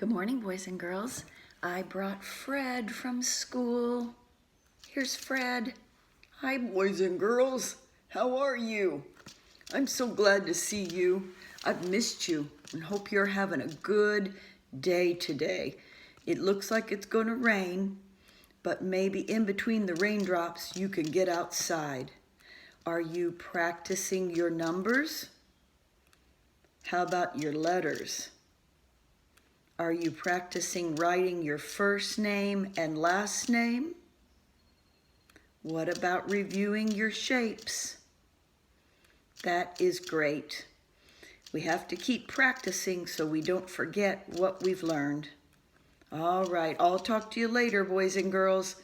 Good morning, boys and girls. I brought Fred from school. Here's Fred. Hi, boys and girls. How are you? I'm so glad to see you. I've missed you and hope you're having a good day today. It looks like it's going to rain, but maybe in between the raindrops you can get outside. Are you practicing your numbers? How about your letters? Are you practicing writing your first name and last name? What about reviewing your shapes? That is great. We have to keep practicing so we don't forget what we've learned. All right, I'll talk to you later, boys and girls.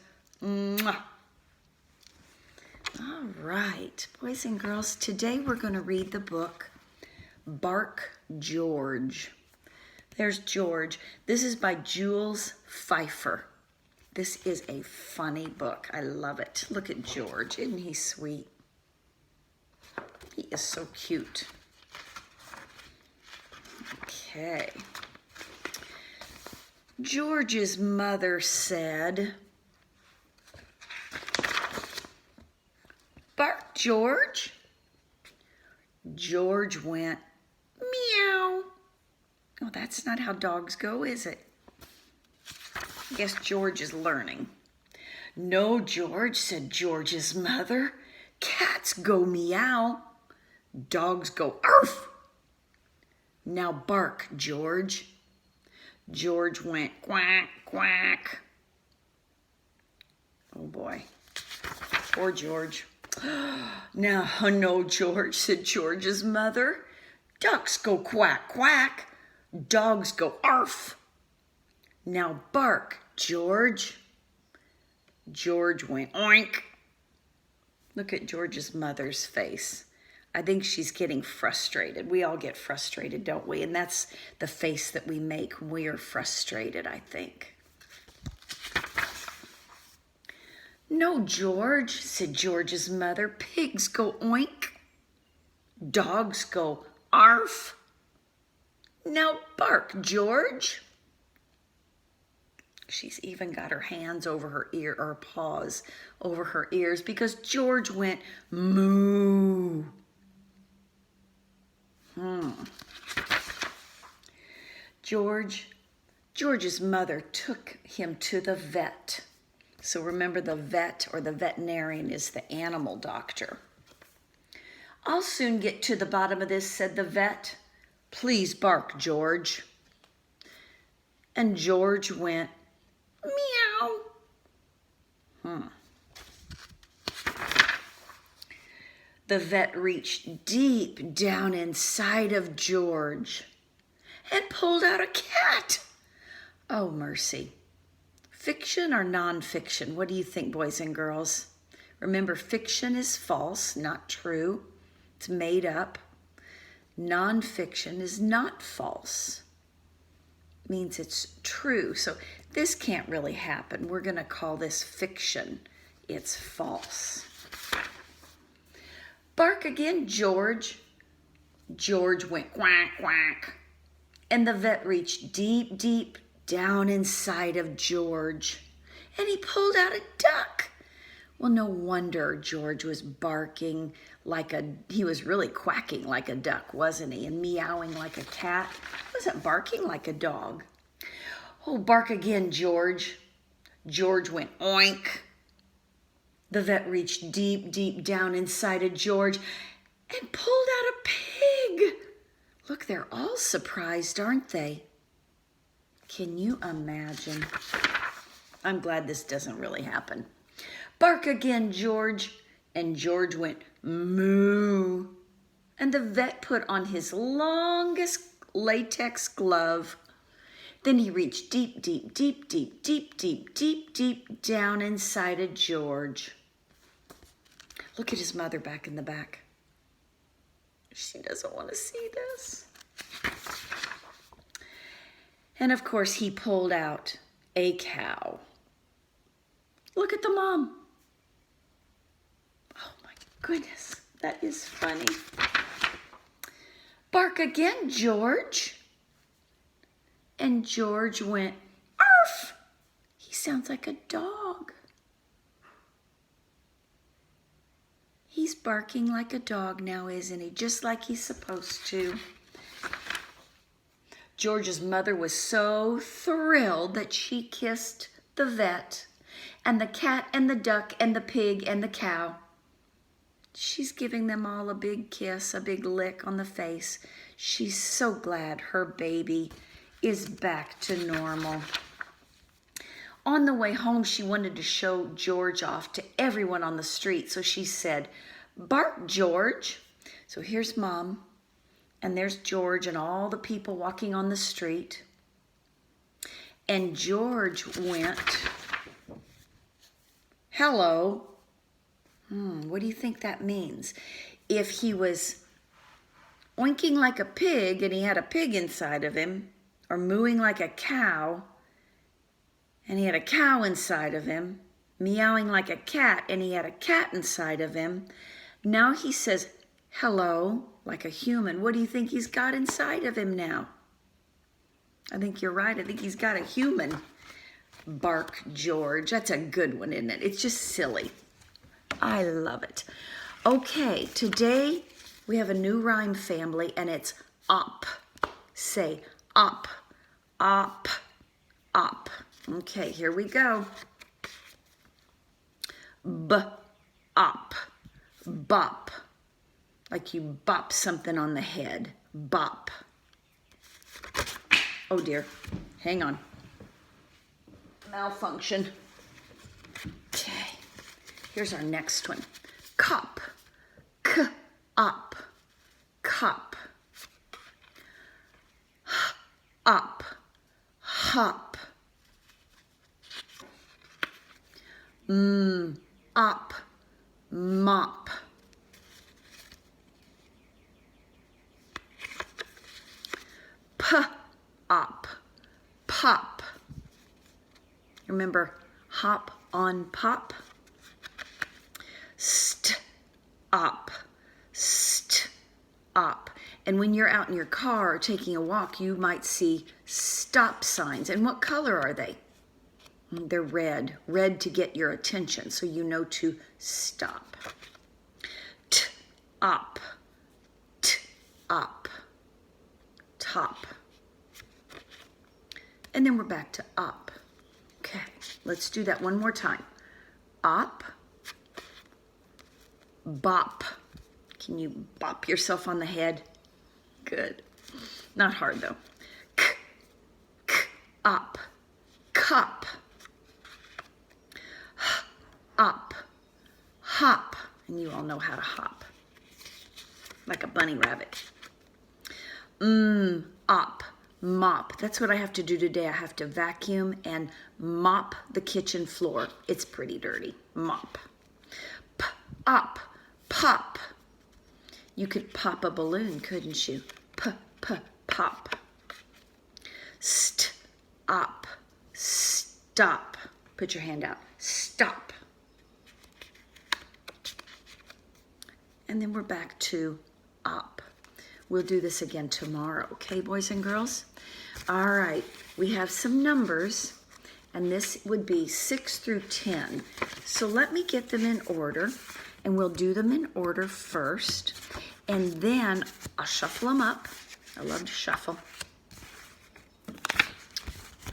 Mwah. All right, boys and girls, today we're going to read the book Bark George. There's George. This is by Jules Feiffer. This is a funny book. I love it. Look at George. Isn't he sweet? He is so cute. Okay. George's mother said, "Bark, George." George went, "Meow." Oh, that's not how dogs go, is it? I guess George is learning. "No, George," said George's mother. "Cats go meow. Dogs go arf. Now bark, George." George went quack, quack. Oh boy, poor George. "Now, no, George," said George's mother. "Ducks go quack, quack. Dogs go arf. Now bark, George." George went oink. Look at George's mother's face. I think she's getting frustrated. We all get frustrated, don't we? And that's the face that we make when we are frustrated, I think. "No, George," said George's mother. "Pigs go oink. Dogs go arf. Now bark, George." She's even got her hands over her ear, or paws over her ears, because George went moo. George's mother took him to the vet. So remember, the vet or the veterinarian is the animal doctor. "I'll soon get to the bottom of this," said the vet. "Please bark, George." And George went meow. The vet reached deep down inside of George and pulled out a cat. Oh, mercy. Fiction or nonfiction? What do you think, boys and girls? Remember, fiction is false, not true. It's made up. Nonfiction is not false. It means it's true. So this can't really happen. We're going to call this fiction. It's false. "Bark again, George." George went quack, quack. And the vet reached deep, deep down inside of George. And he pulled out a duck. Well, no wonder George was barking he was really quacking like a duck, wasn't he? And meowing like a cat. He wasn't barking like a dog. "Oh, bark again, George." George went oink. The vet reached deep, deep down inside of George and pulled out a pig. Look, they're all surprised, aren't they? Can you imagine? I'm glad this doesn't really happen. "Bark again, George." And George went moo. And the vet put on his longest latex glove. Then he reached deep, deep, deep, deep, deep, deep, deep, deep down inside of George. Look at his mother back in the back. She doesn't want to see this. And of course, he pulled out a cow. Look at the mom. Oh my goodness, that is funny. "Bark again, George." And George went, "Arf! He sounds like a dog." He's barking like a dog now, isn't he? Just like he's supposed to. George's mother was so thrilled that she kissed the vet and the cat and the duck and the pig and the cow. She's giving them all a big kiss, a big lick on the face. She's so glad her baby is back to normal. On the way home, she wanted to show George off to everyone on the street. So she said, "Bark, George." So here's Mom, and there's George and all the people walking on the street. And George went, "Hello." What do you think that means? If he was oinking like a pig and he had a pig inside of him, or mooing like a cow and he had a cow inside of him, meowing like a cat and he had a cat inside of him, now he says hello like a human. What do you think he's got inside of him now? I think you're right. I think he's got a human. Bark, George. That's a good one, isn't it? It's just silly. I love it. Okay, today we have a new rhyme family, and it's up. Say up, up, up. Okay, here we go. B, up, bop. Like you bop something on the head. Bop. Oh dear, hang on. Malfunction. Okay, here's our next one. Cop, k, up, cup. Up, hop. Up, mop. P, up, pop. Remember, hop on pop. St, up, st, up. And when you're out in your car or taking a walk, you might see stop signs. And what color are they? They're red. Red to get your attention, so you know to stop. T, up, t, up, top. And then we're back to up. Okay, let's do that one more time. Up, bop. Can you bop yourself on the head? Good. Not hard though. K, k, up, cup. H, up, hop. And you all know how to hop. Like a bunny rabbit. Up, mop. That's what I have to do today. I have to vacuum and mop the kitchen floor. It's pretty dirty. Mop. P, up, pop. You could pop a balloon, couldn't you? P, pop. St, up, stop. Put your hand out. Stop. And then we're back to up. We'll do this again tomorrow, okay, boys and girls? All right, we have some numbers, and this would be 6 through 10. So let me get them in order, and we'll do them in order first, and then I'll shuffle them up. I love to shuffle.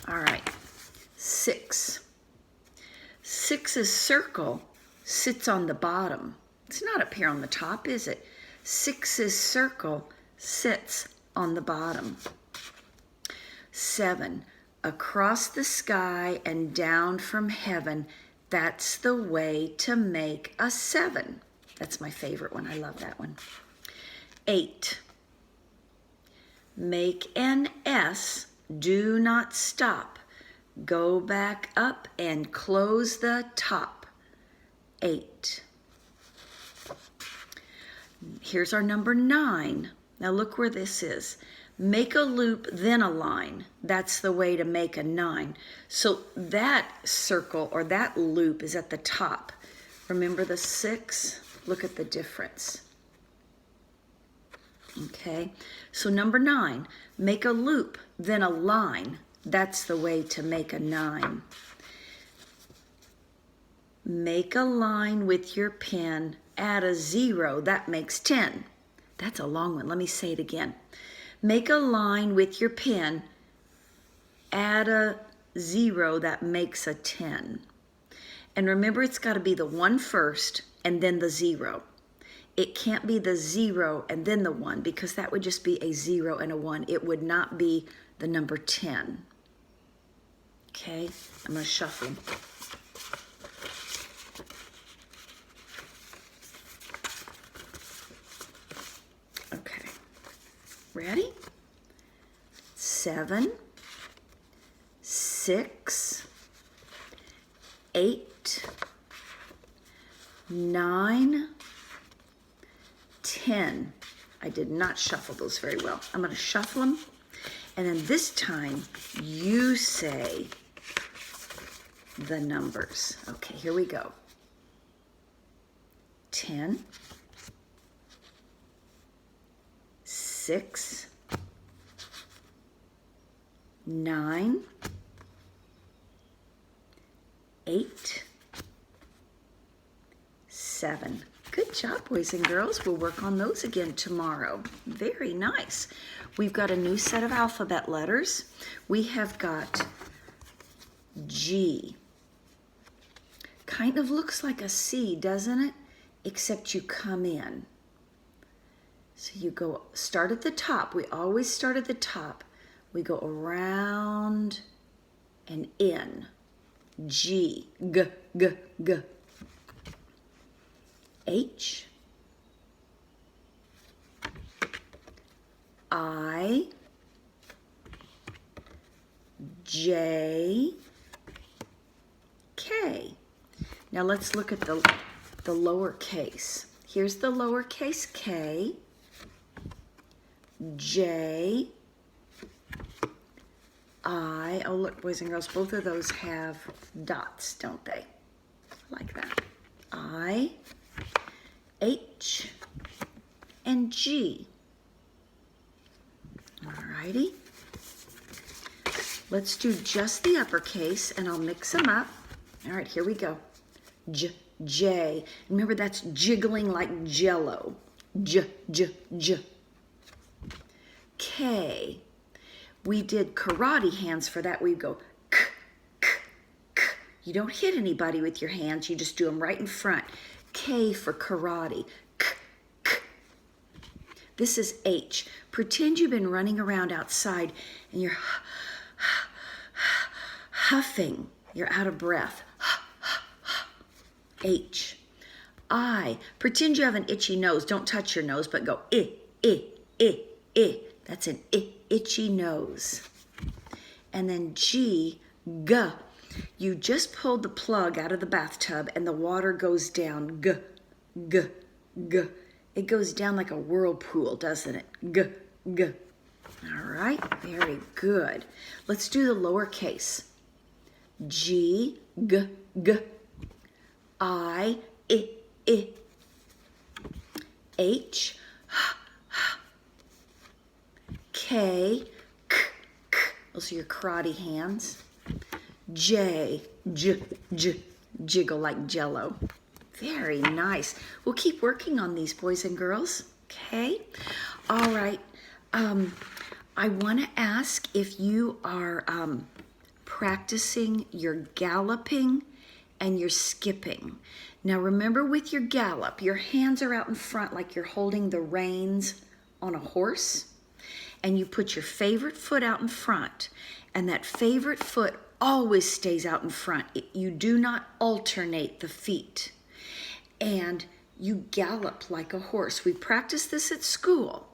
All right, 6. 6's circle sits on the bottom. It's not up here on the top, is it? 6's circle sits on the bottom. 7, across the sky and down from heaven, that's the way to make a 7. That's my favorite one. I love that one. 8, make an S, do not stop. Go back up and close the top. 8. Here's our number 9. Now look where this is. Make a loop, then a line. That's the way to make a 9. So that circle or that loop is at the top. Remember the 6? Look at the difference. Okay, so number 9, make a loop, then a line. That's the way to make a 9. Make a line with your pen, add a 0, that makes 10. That's a long one. Let me say it again. Make a line with your pen, add a 0, that makes a 10. And remember, it's got to be the 1 first and then the 0. It can't be the 0 and then the 1, because that would just be a 0 and a 1. It would not be the number 10. Okay, I'm going to shuffle them. Okay, ready? 7, 6, 8, 9, 10. I did not shuffle those very well. I'm going to shuffle them, and then this time you say the numbers. Okay, here we go. 10, 6, 9, 8, 7. Good job, boys and girls. We'll work on those again tomorrow. Very nice. We've got a new set of alphabet letters. We have got G. Kind of looks like a C, doesn't it? Except you come in. So you go, start at the top. We always start at the top. We go around and in. G, G, G, G. H, I, J, K. Now let's look at the lowercase. Here's the lowercase k, J, I. Oh, look, boys and girls, both of those have dots, don't they? Like that. I, H, and G. Alrighty. Let's do just the uppercase, and I'll mix them up. All right, here we go. J, J. Remember, that's jiggling like jello. J, J, J. K. We did karate hands for that. We go k, k, k. You don't hit anybody with your hands. You just do them right in front. K for karate. K, k. This is H. Pretend you've been running around outside and you're huffing. You're out of breath. H. I. Pretend you have an itchy nose. Don't touch your nose, but go I, I, I, I. That's an itchy nose. And then G, G. You just pulled the plug out of the bathtub and the water goes down. G, G, G. It goes down like a whirlpool, doesn't it? G, G. All right, very good. Let's do the lowercase. G, G, G. I, I. H, K, K, K. Those are your karate hands. J, J, J. Jiggle like jello. Very nice. We'll keep working on these, boys and girls. Okay? All right. I want to ask if you are practicing your galloping and your skipping. Now remember, with your gallop, your hands are out in front like you're holding the reins on a horse, and you put your favorite foot out in front, and that favorite foot always stays out in front. You do not alternate the feet, and you gallop like a horse. We practice this at school,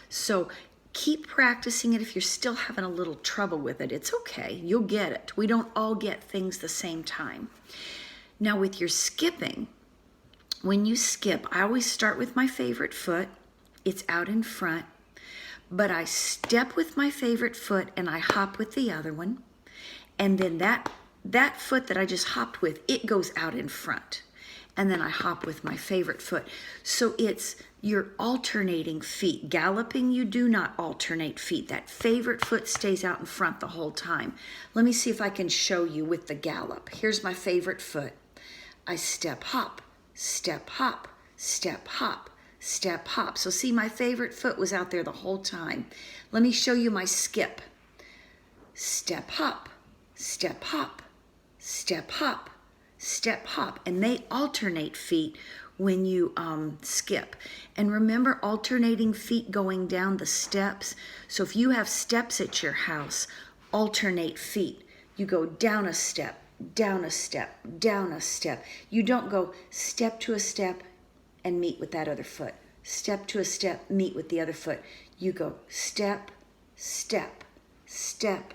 so keep practicing it. If you're still having a little trouble with it, it's okay. You'll get it. We don't all get things the same time. Now with your skipping, when you skip, I always start with my favorite foot. It's out in front, but I step with my favorite foot and I hop with the other one. And then that foot that I just hopped with, it goes out in front. and then I hop with my favorite foot. So it's you're alternating feet. Galloping, you do not alternate feet. That favorite foot stays out in front the whole time. Let me see if I can show you with the gallop. Here's my favorite foot. I step, hop, step, hop, step, hop, step, hop. So see, my favorite foot was out there the whole time. Let me show you my skip. Step, hop, step, hop, step, hop, step, hop. And they alternate feet when you skip. And remember, alternating feet going down the steps. So if you have steps at your house, alternate feet. You go down a step, down a step, down a step. You don't go step to a step and meet with that other foot. Step to a step, meet with the other foot. You go step, step, step,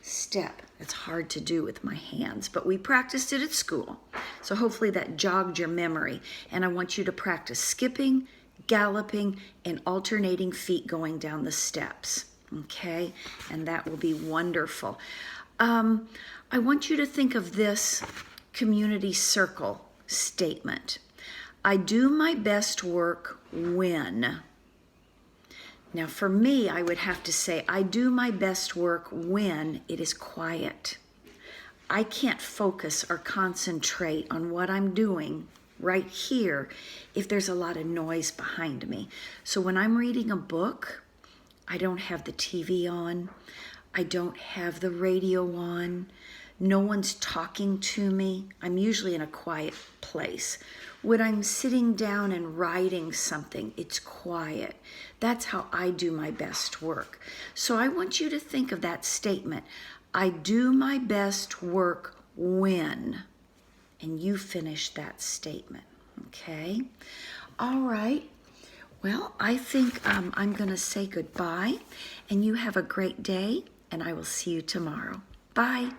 step. It's hard to do with my hands, but we practiced it at school. So hopefully that jogged your memory. And I want you to practice skipping, galloping, and alternating feet going down the steps. Okay? And that will be wonderful. I want you to think of this community circle statement. I do my best work when. Now for me, I would have to say, I do my best work when it is quiet. I can't focus or concentrate on what I'm doing right here if there's a lot of noise behind me. So when I'm reading a book, I don't have the TV on. I don't have the radio on. No one's talking to me. I'm usually in a quiet place. When I'm sitting down and writing something, it's quiet. That's how I do my best work. So I want you to think of that statement. I do my best work when. And you finish that statement. Okay? All right. Well, I think I'm going to say goodbye. And you have a great day. And I will see you tomorrow. Bye.